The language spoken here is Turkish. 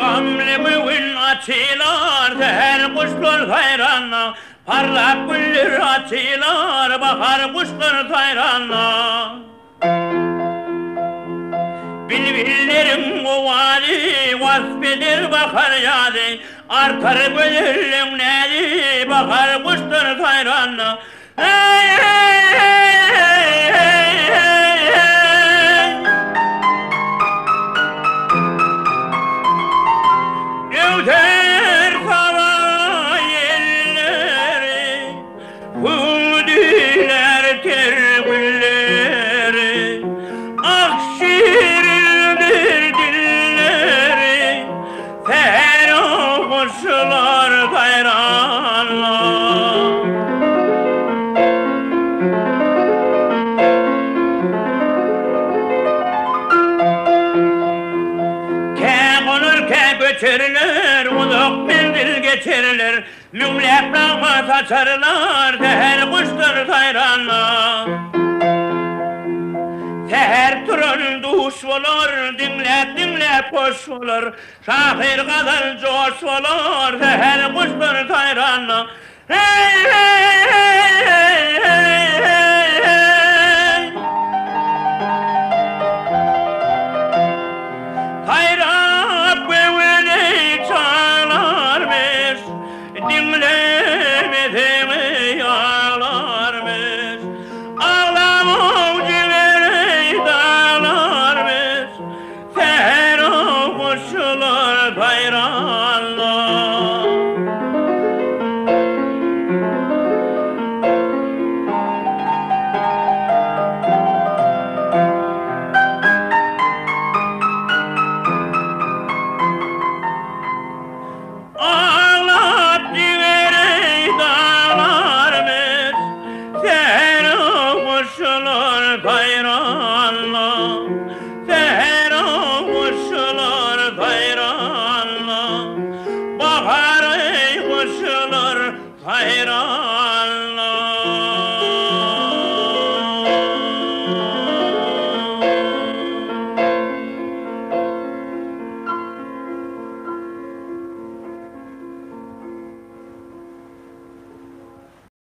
Gamlı bugün açılar, seher kuşlar sayranla. Parlak güller açılar, bahar kuşlar sayranla. Bilbillerin kovali, vasfedir bakar yadı. Artar gönüllüm nedi, bahar kuşlar sayranla. Hey hey hey hey hey hey. Öter sabah yerleri, hudiler tergülleri, akşirildir dilleri, seher kuşlar sayranlar. Göçerler, uzak menzil geçerler, mümlep rahma saçarlar, seher kuşlar sayranlar. Seher turan duş olur, dinlep dinlep hoş olur, şahir kadar coş olur, seher kuşlar sayranlar. Hey hey hey hey hey.